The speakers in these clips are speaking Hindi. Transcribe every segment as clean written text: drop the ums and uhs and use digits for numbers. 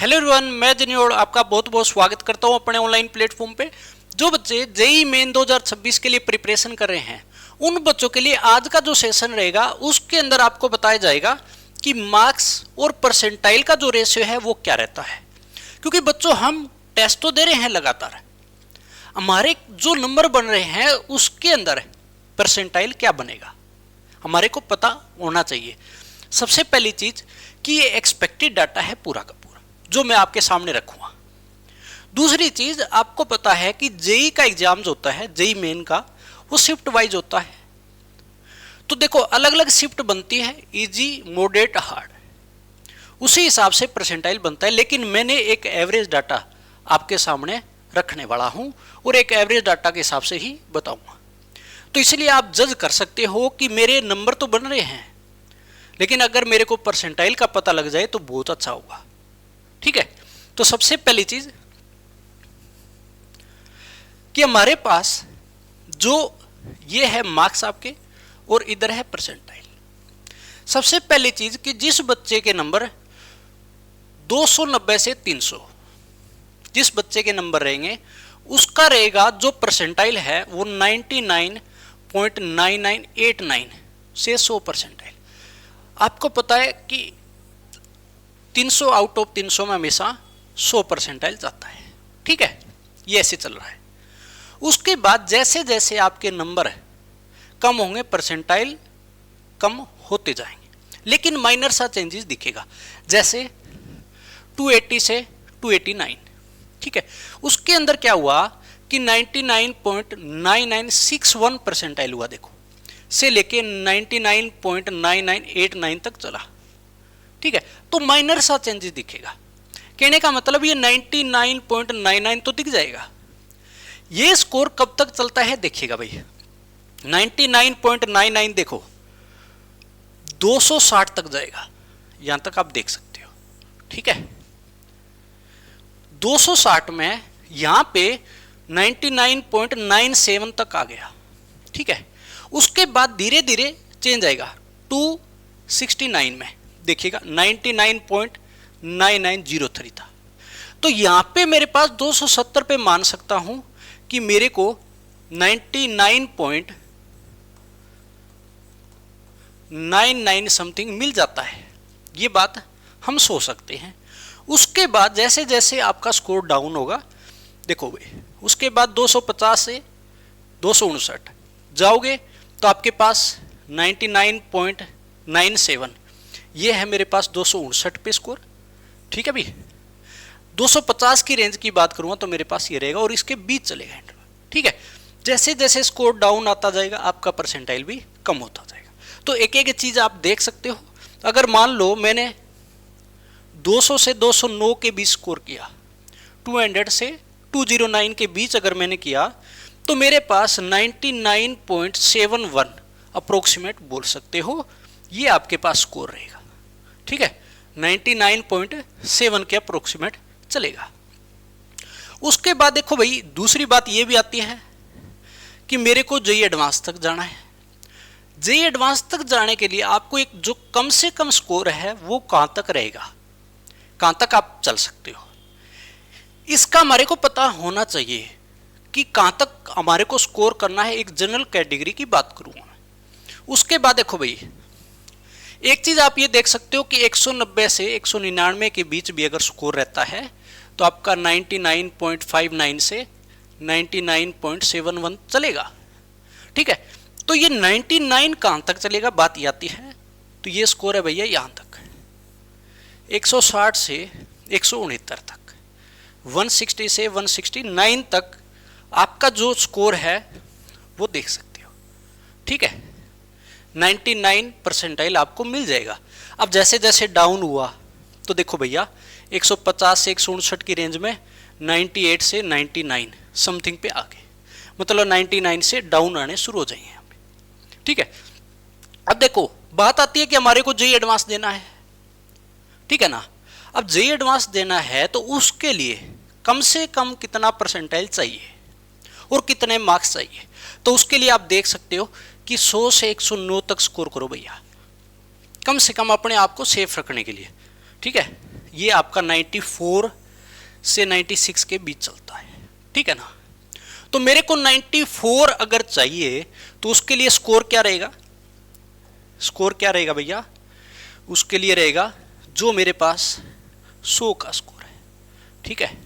हेलो एवरीवन, मैं जनियोड़ आपका बहुत बहुत स्वागत करता हूं अपने ऑनलाइन प्लेटफॉर्म पे। जो बच्चे जेईई मेन 2026 के लिए प्रिपरेशन कर रहे हैं उन बच्चों के लिए आज का जो सेशन रहेगा उसके अंदर आपको बताया जाएगा कि मार्क्स और परसेंटाइल का जो रेशियो है वो क्या रहता है। क्योंकि बच्चों हम टेस्ट तो दे रहे हैं लगातार, हमारे जो नंबर बन रहे हैं उसके अंदर परसेंटाइल क्या बनेगा हमारे को पता होना चाहिए। सबसे पहली चीज कि ये एक्सपेक्टेड डाटा है पूरा का पूरा जो मैं आपके सामने रखूंगा। दूसरी चीज आपको पता है कि जेई का एग्जाम जो होता है जेई मेन का वो शिफ्ट वाइज होता है। तो देखो अलग अलग शिफ्ट बनती है, इजी, मॉडरेट, हार्ड, उसी हिसाब से परसेंटाइल बनता है। लेकिन मैंने एक एवरेज डाटा आपके सामने रखने वाला हूं और एक एवरेज डाटा के हिसाब से ही बताऊंगा। तो इसलिए आप जज कर सकते हो कि मेरे नंबर तो बन रहे हैं, लेकिन अगर मेरे को परसेंटाइल का पता लग जाए तो बहुत अच्छा होगा। ठीक है, तो सबसे पहली चीज कि हमारे पास जो ये है मार्क्स आपके और इधर है परसेंटाइल। सबसे पहली चीज कि जिस बच्चे के नंबर 290 से 300 जिस बच्चे के नंबर रहेंगे उसका रहेगा जो परसेंटाइल है वो 99.9989 से 100 परसेंटाइल। आपको पता है कि 300 आउट ऑफ 300 में हमेशा 100 परसेंटाइल जाता है। ठीक है, ये ऐसे चल रहा है। उसके बाद जैसे जैसे आपके नंबर कम होंगे परसेंटाइल कम होते जाएंगे, लेकिन माइनर सा चेंजेस दिखेगा, जैसे 280 से 289। ठीक है, उसके अंदर क्या हुआ कि 99.9961 परसेंटाइल हुआ, देखो से लेके 99.9989 तक चला। ठीक है, तो माइनर सा चेंजेस दिखेगा। कहने का मतलब ये 99.99 तो दिख जाएगा। ये स्कोर कब तक चलता है देखिएगा भाई, 99.99 देखो 260 तक जाएगा, यहां तक आप देख सकते हो। ठीक है, 260 में यहां पे 99.97 तक आ गया। ठीक है, उसके बाद धीरे धीरे चेंज आएगा 269 में, देखिएगा 99.9903 था। तो यहां पे मेरे पास 270 पे मान सकता हूं कि मेरे को 99.99 समथिंग मिल जाता है। ये बात हम सोच सकते हैं। उसके बाद जैसे जैसे आपका स्कोर डाउन होगा, देखो भाई उसके बाद 250 से 259 जाओगे तो आपके पास 99.97 ये है मेरे पास 259 पे स्कोर। ठीक है भाई, 250 की रेंज की बात करूंगा तो मेरे पास ये रहेगा और इसके बीच चलेगा इंटरवल। ठीक है, जैसे जैसे स्कोर डाउन आता जाएगा आपका परसेंटाइल भी कम होता जाएगा। तो एक एक चीज आप देख सकते हो। अगर मान लो मैंने 200 से 209 के बीच स्कोर किया, 200 से 209 के बीच अगर मैंने किया तो मेरे पास 99.71 अप्रोक्सीमेट बोल सकते हो, ये आपके पास स्कोर रहेगा। ठीक है, 99.7 के अप्रोक्सीमेट चलेगा। उसके बाद देखो भाई दूसरी बात ये भी आती है कि मेरे को जेईई एडवांस तक जाना है। जेईई एडवांस तक जाने के लिए आपको एक जो कम से कम स्कोर है वो कहां तक रहेगा, कहां तक आप चल सकते हो, इसका हमारे को पता होना चाहिए कि कहां तक हमारे को स्कोर करना है। एक जनरल कैटेगरी की बात करूंगा। उसके बाद देखो भाई एक चीज आप ये देख सकते हो कि 190 से 199 के बीच भी अगर स्कोर रहता है तो आपका 99.59 से 99.71 चलेगा। ठीक है, तो ये 99 कहां तक चलेगा बात ये आती है। तो ये स्कोर है भैया यहां तक, 160 से 169 तक, 160 से 169 तक आपका जो स्कोर है वो देख सकते हो। ठीक है, 99 परसेंटाइल आपको मिल जाएगा। अब जैसे जैसे डाउन हुआ तो देखो भैया 150 से 159 की रेंज में 98 से 99 समथिंग पे आ गए, मतलब 99 से डाउन आने शुरू हो जाएंगे यहाँ पे। ठीक है, अब देखो बात आती है कि हमारे को जेईई एडवांस देना है। ठीक है ना, अब जेईई एडवांस देना है तो उसके लिए कम से कम कितना परसेंटाइल चाहिए और कितने मार्क्स चाहिए। तो उसके लिए आप देख सकते हो कि 100 से 109 तक स्कोर करो भैया, कम से कम अपने आप को सेफ रखने के लिए। ठीक है, ये आपका 94 से 96 के बीच चलता है, ठीक है ना। तो मेरे को 94 अगर चाहिए तो उसके लिए स्कोर क्या रहेगा, स्कोर क्या रहेगा भैया, उसके लिए रहेगा जो मेरे पास 100 का स्कोर है, ठीक है,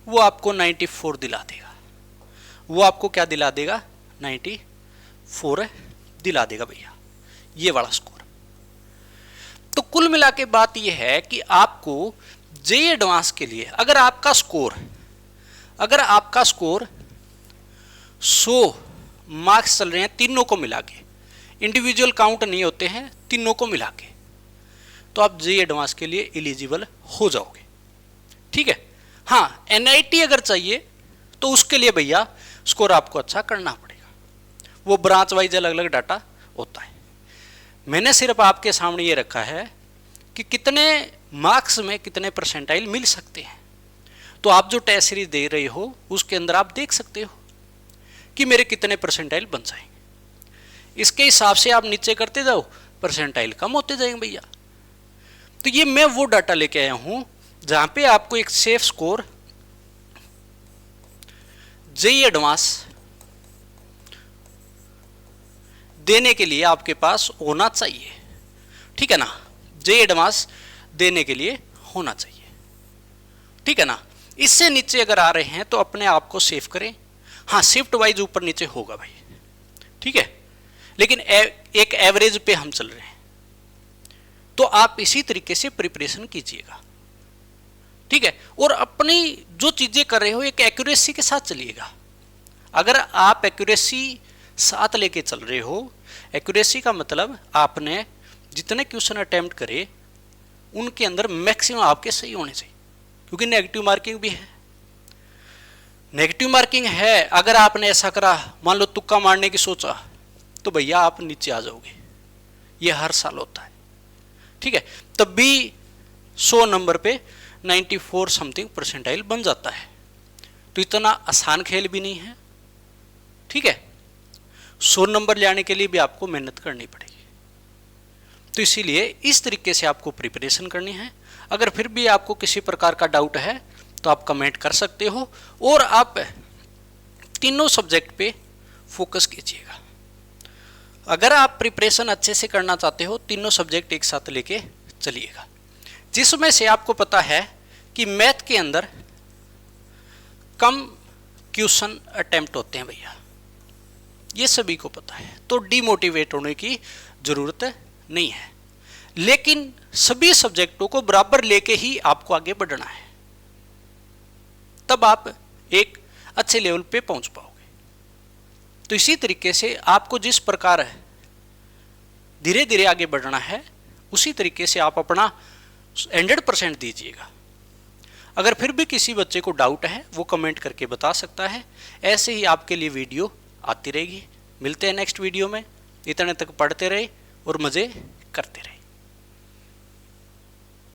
वो आपको 94 दिला देगा, वो आपको क्या दिला देगा, 94 दिला देगा भैया, ये वाला स्कोर। तो कुल मिला के बात ये है कि आपको जेईई एडवांस के लिए अगर आपका स्कोर 100 मार्क्स चल रहे हैं तीनों को मिला के, इंडिविजुअल काउंट नहीं होते हैं, तीनों को मिला के, तो आप जेईई एडवांस के लिए एलिजिबल हो जाओगे, ठीक है। हाँ, एनआईटी अगर चाहिए तो उसके लिए भैया स्कोर आपको अच्छा करना पड़ेगा, वो ब्रांच वाइज अलग अलग डाटा होता है। मैंने सिर्फ आपके सामने ये रखा है कि कितने मार्क्स में कितने परसेंटाइल मिल सकते हैं, तो आप जो टेस्ट सीरीज दे रहे हो उसके अंदर आप देख सकते हो कि मेरे कितने परसेंटाइल बन जाएंगे, इसके हिसाब से आप नीचे करते जाओ, परसेंटाइल कम होते जाएंगे भैया। तो ये मैं वो डाटा लेके आया हूं जहां पे आपको एक सेफ स्कोर जेईई एडवांस देने के लिए आपके पास होना चाहिए, ठीक है ना, जेईई एडवांस देने के लिए होना चाहिए, ठीक है ना। इससे नीचे अगर आ रहे हैं तो अपने आप को सेव करें। हाँ, शिफ्ट वाइज ऊपर नीचे होगा भाई, ठीक है, लेकिन एक एवरेज पे हम चल रहे हैं, तो आप इसी तरीके से प्रिपरेशन कीजिएगा, ठीक है। और अपनी जो चीजें कर रहे हो एक एक्यूरेसी के साथ चलिएगा। अगर आप एक्यूरेसी साथ लेके चल रहे हो, एक्यूरेसी का मतलब आपने जितने क्वेश्चन अटेम्प्ट करे उनके अंदर मैक्सिमम आपके सही होने चाहिए, क्योंकि नेगेटिव मार्किंग भी है। नेगेटिव मार्किंग है, अगर आपने ऐसा करा, मान लो तुक्का मारने की सोचा, तो भैया आप नीचे आ जाओगे, ये हर साल होता है, ठीक है। तब भी 100 नंबर पे 94 समथिंग परसेंटाइल बन जाता है, तो इतना आसान खेल भी नहीं है, ठीक है। 100 नंबर ले आने के लिए भी आपको मेहनत करनी पड़ेगी, तो इसीलिए इस तरीके से आपको प्रिपरेशन करनी है। अगर फिर भी आपको किसी प्रकार का डाउट है तो आप कमेंट कर सकते हो, और आप तीनों सब्जेक्ट पे फोकस कीजिएगा। अगर आप प्रिपरेशन अच्छे से करना चाहते हो, तीनों सब्जेक्ट एक साथ लेके चलिएगा, जिसमें से आपको पता है कि मैथ के अंदर कम क्वेश्चन अटेम्प्ट होते हैं भैया, ये सभी को पता है, तो डीमोटिवेट होने की जरूरत नहीं है। लेकिन सभी सब्जेक्टों को बराबर लेके ही आपको आगे बढ़ना है, तब आप एक अच्छे लेवल पे पहुंच पाओगे। तो इसी तरीके से आपको जिस प्रकार धीरे धीरे आगे बढ़ना है, उसी तरीके से आप अपना 100% दीजिएगा। अगर फिर भी किसी बच्चे को डाउट है वो कमेंट करके बता सकता है, ऐसे ही आपके लिए वीडियो आती रहेगी। मिलते हैं नेक्स्ट वीडियो में, इतने तक पढ़ते रहे और मज़े करते रहे।